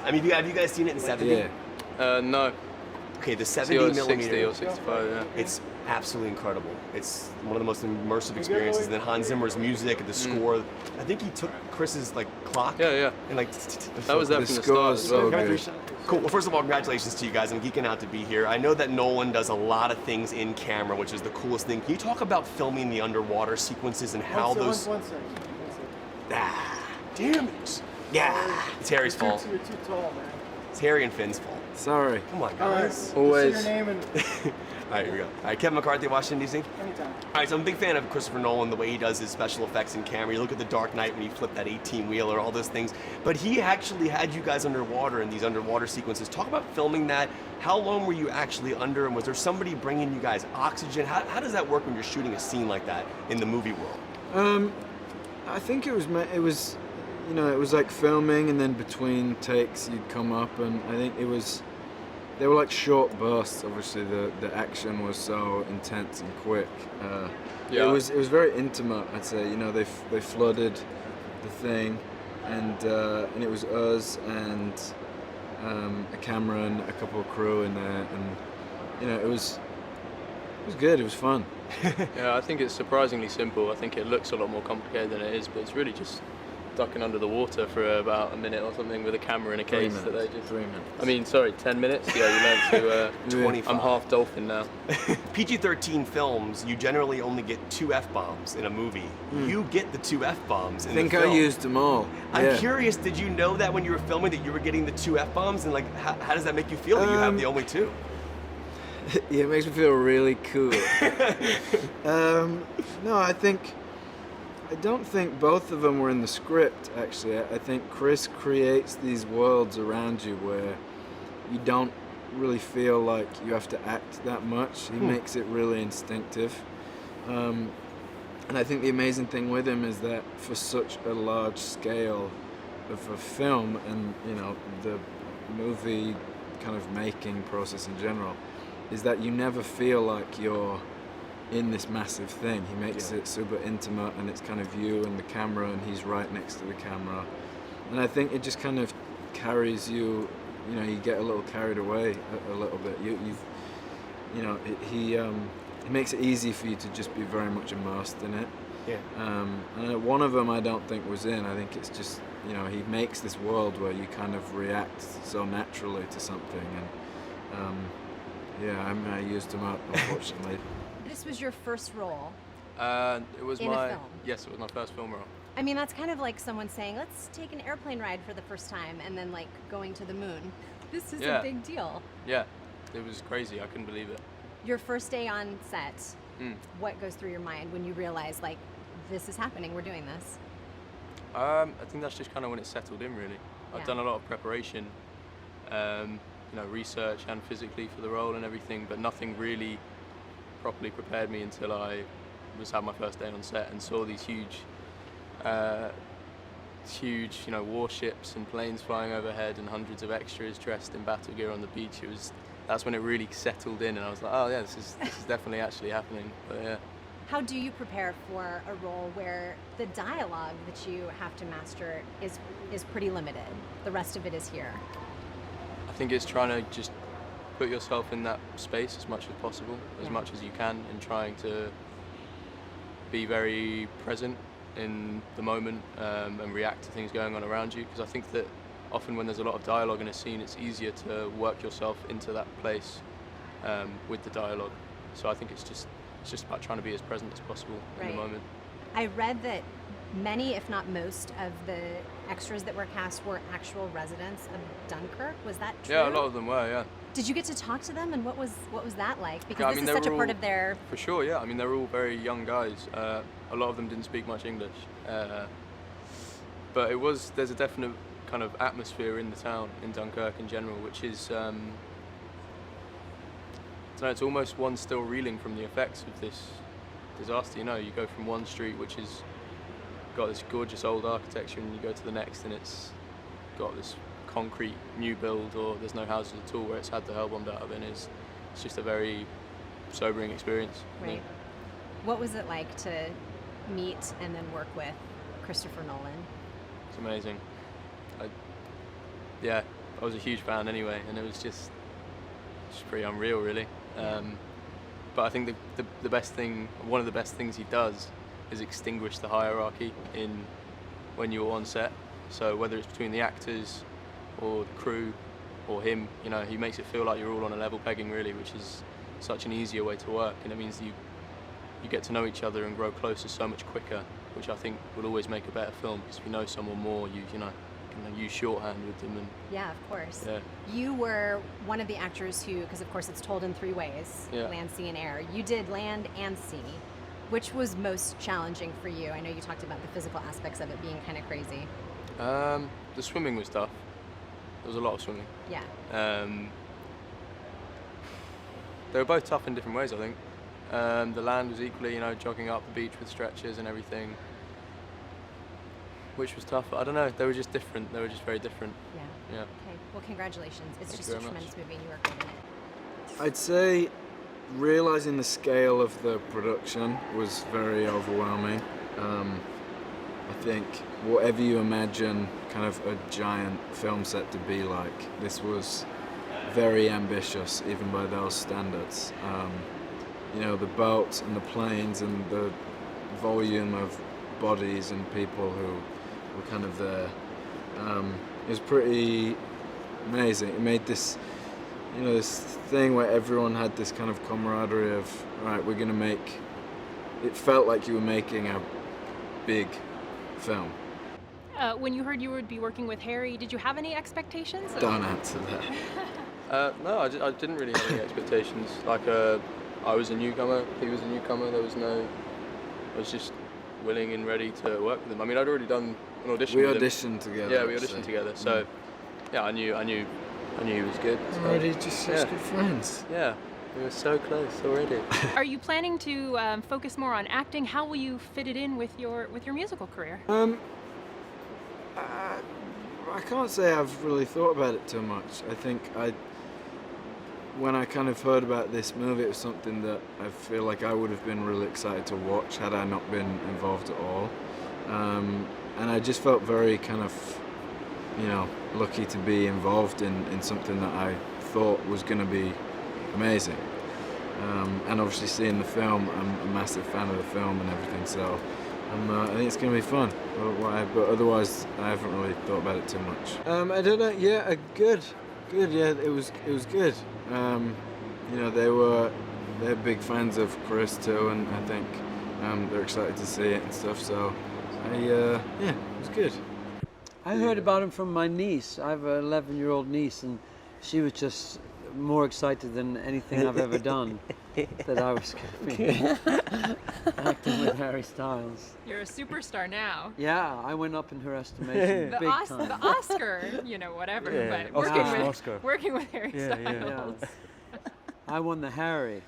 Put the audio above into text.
I mean, have you guys seen it in 70? Yeah. No. Okay, the 70 60 millimeter. or 65, yeah. It's absolutely incredible. It's one of the most immersive experiences. And then Hans Zimmer's music, the score. I think he took Chris's clock. Yeah. And That was there from the start as well. Cool. Well, first of all, congratulations to you guys. I'm geeking out to be here. I know that Nolan does a lot of things in camera, which is the coolest thing. Can you talk about filming the underwater sequences and how those? One second. Damn it. Yeah. It's Harry's fault. You're too tall, man. It's Harry and Finn's fault. Sorry. Come on, All right. guys. Always. Say your name and All right, here we go. All right, Kevin McCarthy, Washington, D.C. anytime. All right, so I'm a big fan of Christopher Nolan, the way he does his special effects in camera. You look at The Dark Knight when he flipped that 18-wheeler, all those things. But he actually had you guys underwater in these underwater sequences. Talk about filming that. How long were you actually under, and was there somebody bringing you guys oxygen? How does that work when you're shooting a scene like that in the movie world? I think it was like filming, and then between takes you'd come up, and I think they were like short bursts. Obviously, the action was so intense and quick. It was very intimate. I'd say. They flooded the thing, and it was us and a camera and a couple of crew in there, and it was good. It was fun. Yeah, I think it's surprisingly simple. I think it looks a lot more complicated than it is, but it's really just ducking under the water for about a minute or something with a camera in a case that they just... 3 minutes. I mean, sorry, 10 minutes? Yeah, you learned to... 25. I'm half dolphin now. PG-13 films, you generally only get 2 F-bombs in a movie. You get the 2 F-bombs in the film. I think I used them all. I'm curious, did you know that when you were filming that you were getting the 2 F-bombs? And how does that make you feel that you have the only 2? Yeah, it makes me feel really cool. No, I don't think both of them were in the script, actually. I think Chris creates these worlds around you where you don't really feel like you have to act that much. He makes it really instinctive. And I think the amazing thing with him is that for such a large scale of a film and, the movie kind of making process in general, is that you never feel like you're in this massive thing. He makes it super intimate, and it's kind of you and the camera, and he's right next to the camera. And I think it just kind of carries you, you get a little carried away a little bit. He makes it easy for you to just be very much immersed in it. Yeah. And one of them I don't think was in. I think it's just, he makes this world where you kind of react so naturally to something, and I used them up, unfortunately. This was your first role. It was in a film. Yes, it was my first film role. I mean, that's kind of like someone saying, let's take an airplane ride for the first time, and then going to the moon. This is a big deal. Yeah, it was crazy. I couldn't believe it. Your first day on set, what goes through your mind when you realize, this is happening, we're doing this? I think that's just kind of when it settled in, really. I've done a lot of preparation, research and physically for the role and everything, but nothing really properly prepared me until I had my first day on set and saw these huge, warships and planes flying overhead and hundreds of extras dressed in battle gear on the beach. That's when it really settled in, and I was like, oh yeah, this is definitely actually happening. But yeah. How do you prepare for a role where the dialogue that you have to master is pretty limited? The rest of it is here. I think it's trying to just put yourself in that space as much as possible, as much as you can, and trying to be very present in the moment and react to things going on around you. Because I think that often when there's a lot of dialogue in a scene, it's easier to work yourself into that place with the dialogue. So I think it's just about trying to be as present as possible in the moment. I read that many, if not most, of the extras that were cast were actual residents of Dunkirk. Was that true? Yeah, a lot of them were, yeah. Did you get to talk to them, and what was that like? Because this is they such a were part all, of their... For sure, yeah. I mean, they're all very young guys. A lot of them didn't speak much English. But there's a definite kind of atmosphere in the town, in Dunkirk in general, which is... it's almost one still reeling from the effects of this disaster. You go from one street, which has got this gorgeous old architecture, and you go to the next, and it's got this concrete new build, or there's no houses at all where it's had the hell bombed out of it. It's just a very sobering experience. Right. What was it like to meet and then work with Christopher Nolan? It's amazing. I was a huge fan anyway, and it was just pretty unreal, really. But I think the best thing, one of the best things he does, is extinguish the hierarchy when you're on set. So whether it's between the actors or the crew or him, you know, he makes it feel like you're all on a level pegging, really, which is such an easier way to work, and it means you get to know each other and grow closer so much quicker, which I think will always make a better film, because if you know someone more, you know, can use shorthand with them. And Yeah, of course. yeah. You were one of the actors who, because of course it's told in 3 ways, Yeah. land, sea, and air. You did land and sea. Which was most challenging for you? I know you talked about the physical aspects of it being kind of crazy. The swimming was tough. There was a lot of swimming. Yeah. They were both tough in different ways, I think. The land was equally, you know, jogging up the beach with stretchers and everything, which was tough. I don't know, they were just different. They were just very different. Yeah. Yeah. Okay. Well, congratulations. It's Thank just you a very much. tremendous movie, and you were great in it. I'd say realizing the scale of the production was very overwhelming. I think whatever you imagine kind of a giant film set to be like, this was very ambitious even by those standards. You know, the boats and the planes and the volume of bodies and people who were kind of there. It was pretty amazing. It made this, you know, this thing where everyone had this kind of camaraderie of, right, we're gonna make, it felt like you were making a big film. When you heard you would be working with Harry, did you have any expectations? Don't answer that. No, I didn't really have any expectations. Like, I was a newcomer, he was a newcomer. I was just willing and ready to work with him. I mean, I'd already done an audition. We with him. auditioned together. Yeah, we auditioned together. So, yeah, I knew he was good. So, Already just such yeah. good friends. Yeah, we were so close already. Are you planning to focus more on acting? How will you fit it in with your musical career? I can't say I've really thought about it too much. I think when I kind of heard about this movie, it was something that I feel like I would have been really excited to watch had I not been involved at all. And I just felt very kind of, you know, lucky to be involved in something that I thought was going to be amazing. And obviously seeing the film, I'm a massive fan of the film and everything, so I think it's going to be fun. But otherwise, I haven't really thought about it too much. I don't know. Yeah, good. Yeah, it was good. You know, they're big fans of Chris too, and I think they're excited to see it and stuff. So, yeah, it was good. I heard about him from my niece. I have an 11-year-old niece, and she was just more excited than anything I've ever done that I was going to be acting with Harry Styles. You're a superstar now. Yeah, I went up in her estimation big time. The Oscar, you know, whatever, Yeah, but Oscar. working with Harry Yeah, Styles. I won the Harry.